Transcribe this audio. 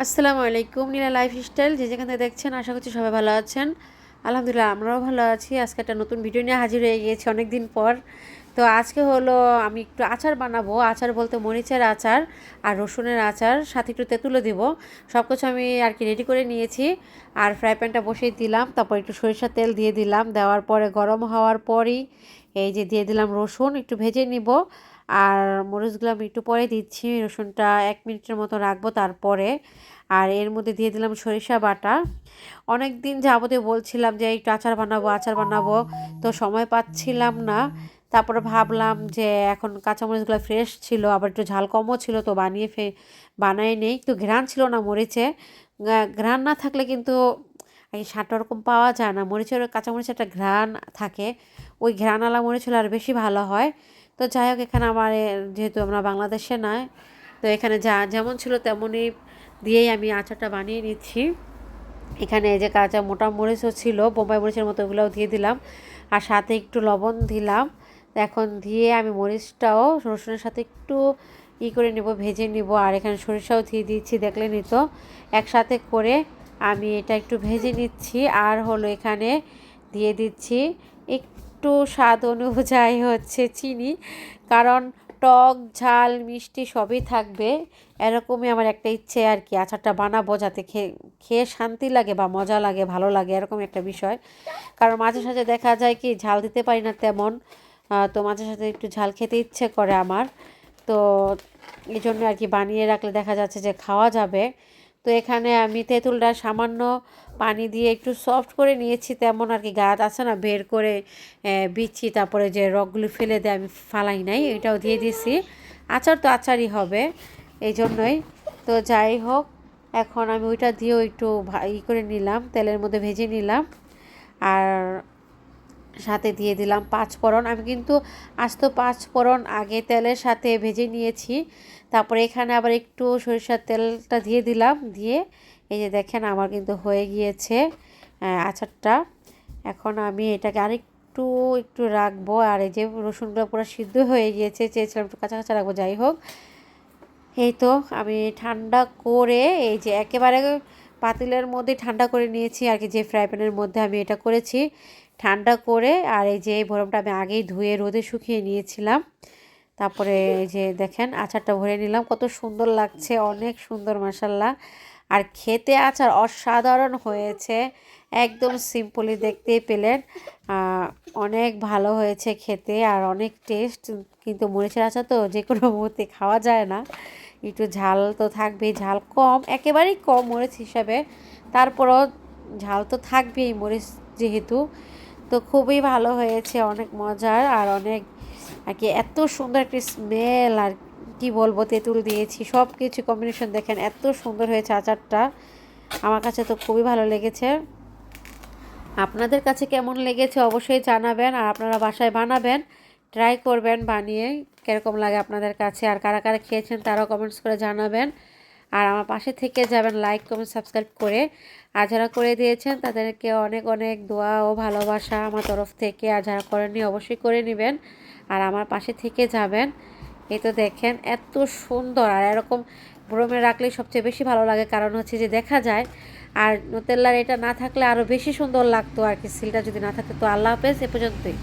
আসসালামু আলাইকুম, নীলা লাইফস্টাইল যে যেখান থেকে দেখছেন আশা করছি সবাই ভালো আছেন। আলহামদুলিল্লাহ আমরাও ভালো আছি। আজকে একটা নতুন ভিডিও নিয়ে হাজির হয়ে গিয়েছি অনেক দিন পর। তো আজকে হলো আমি একটু আচার বানাবো। আচার বলতে মরিচের আচার আর রসুনের আচার, সাথে একটু তেঁতুলও দিব। সব কিছু আমি আর কি রেডি করে নিয়েছি। আর ফ্রাই প্যানটা বসিয়ে দিলাম, তারপর একটু সরিষার তেল দিয়ে দিলাম। দেওয়ার পরে গরম হওয়ার পরই এই যে দিয়ে দিলাম রসুন, একটু ভেজে নিব। আর মরিচগুলো আমি একটু পরে দিচ্ছি, রসুনটা 1 মিনিটের মতো রাখবো তারপরে। আর এর মধ্যে দিয়ে দিলাম সরিষা বাটা। অনেক দিন যাবতীয় বলছিলাম যে একটু আচার বানাবো আচার বানাবো, তো সময় পাচ্ছিলাম না। তারপরে ভাবলাম যে এখন কাঁচামরিচগুলো ফ্রেশ ছিল, আবার একটু ঝাল কমও ছিল, তো বানাই নেই। তো ঘ্রাণ ছিল না মরিচে, ঘ্রাণ না থাকলে কিন্তু এই স্বাদটা ওরকম পাওয়া যায় না। মরিচের কাঁচামরিচের একটা ঘ্রাণ থাকে, ওই ঘ্রাণওয়ালা মরিচ হলে আর বেশি ভালো হয়। তো যাই হোক, এখানে আমার যেহেতু আমরা বাংলাদেশে নয়, তো এখানে যেমন ছিল তেমনই দিয়েই আমি আচারটা বানিয়ে নিচ্ছি। এখানে এই যে কাঁচা মোটা মরিচও ছিল, বোম্বাই মরিচের মতো, ওগুলোও দিয়ে দিলাম। আর সাথে একটু লবণ দিলাম। এখন দিয়ে আমি মরিচটাও রসুনের সাথে একটু করে নেব, ভেজে নিব। আর এখানে সরিষাও দিয়ে দিচ্ছি, দেখলেনই তো। একসাথে করে আমি এটা একটু ভেজে নিচ্ছি। আর হলো এখানে দিয়ে দিচ্ছি একটু স্বাদ অনুযায়ী হচ্ছে চিনি, কারণ টক ঝাল মিষ্টি সবই থাকবে। এরকমই আমার একটা ইচ্ছে আর কি, আচারটা বানাবো যাতে খেয়ে শান্তি লাগে বা মজা লাগে, ভালো লাগে, এরকম একটা বিষয়। কারণ মাঝে সাঝে দেখা যায় কি ঝাল দিতে পারি না তেমন, তো মাঝে সাঝে একটু ঝাল খেতে ইচ্ছে করে আমার। তো এই জন্য আর কি বানিয়ে রাখলে দেখা যাচ্ছে যে খাওয়া যাবে। তো এখানে আমি তেঁতুলটা সামান্য পানি দিয়ে একটু সফট করে নিয়েছি, তেমন আর কি গাছ আছে না বের করে বিচ্ছি, তারপরে যে রগগুলো ফেলে দেয় আমি ফালাই নাই, এটাও দিয়ে দিছি। আচার তো আচারই হবে, এই জন্যই। তো যাই হোক, এখন আমি ওইটা দিয়েও একটু করে নিলাম, তেলের মধ্যে ভেজে নিলাম। আর সাথে দিয়ে দিলাম পাঁচফোড়ন। আমি কিন্তু আস্ত পাঁচফোড়ন আগে তেলের সাথে ভেজে নিয়েছি। তারপরে এখানে আবার একটু সরিষার তেলটা দিয়ে দিলাম, দিয়ে এই যে দেখেন আমার কিন্তু হয়ে গিয়েছে আচারটা। এখন আমি এটাকে আরেকটু একটু রাখবো। আর এই যে রসুনগুলো পুরো সিদ্ধ হয়ে গিয়েছে, চেয়েছিলাম একটু কাঁচা কাঁচা রাখবো। যাই হোক, এই তো আমি ঠান্ডা করে এই যে একেবারে পাতিলের মধ্যে ঠান্ডা করে নিয়েছি আর কি, যে ফ্রাই প্যানের মধ্যে আমি এটা করেছি ঠান্ডা করে। আর এই যে এই বরমটা আমি আগেই ধুয়ে রোদে শুকিয়ে নিয়েছিলাম। তারপরে এই যে দেখেন আচারটা ভরে নিলাম, কত সুন্দর লাগছে, অনেক সুন্দর মাশাল্লাহ। আর খেতে আচার অসাধারণ হয়েছে, একদম সিম্পলি দেখতেই পেলেন। অনেক ভালো হয়েছে খেতে আর অনেক টেস্ট। কিন্তু মরিচের আচার তো যে কোনো মুহূর্তে খাওয়া যায় না, একটু ঝাল তো থাকবেই, ঝাল কম, একেবারেই কম মরিচ হিসাবে, তারপরও ঝাল তো থাকবেই মরিচ যেহেতু। তো খুবই ভালো হয়েছে, অনেক মজার আর অনেক আর কি, এত সুন্দর একটি স্মেল। আর কি বলবো, তেঁতুল দিয়েছি, সব কিছু কম্বিনেশন দেখেন এত সুন্দর হয়েছে আচারটা। আমার কাছে তো খুবই ভালো লেগেছে। আপনাদের কাছে কেমন লেগেছে অবশ্যই জানাবেন। আর আপনারা বাসায় বানাবেন, ট্রাই করবেন বানিয়ে, কীরকম লাগে আপনাদের কাছে। আর কারা কারা খেয়েছেন তারাও কমেন্টস করে জানাবেন। আর আমার পাশে থেকে যাবেন লাইক কমেন্ট সাবস্ক্রাইব করে। আর যারা করে দিয়েছেন তাদেরকে অনেক অনেক দোয়া ও ভালোবাসা আমার তরফ থেকে। আর যারা করেননি অবশ্যই করে নেবেন আর আমার পাশে থেকে যাবেন। এই তো দেখেন এত সুন্দর, আর এরকম ভ্রমে রাখলেই সবচেয়ে বেশি ভালো লাগে, কারণ হচ্ছে যে দেখা যায়। আর নোতেল্লার এটা না থাকলে আরও বেশি সুন্দর লাগতো আর কি, সিলটা যদি না থাকতো। তো আল্লাহ হাফেজ, এ পর্যন্তই।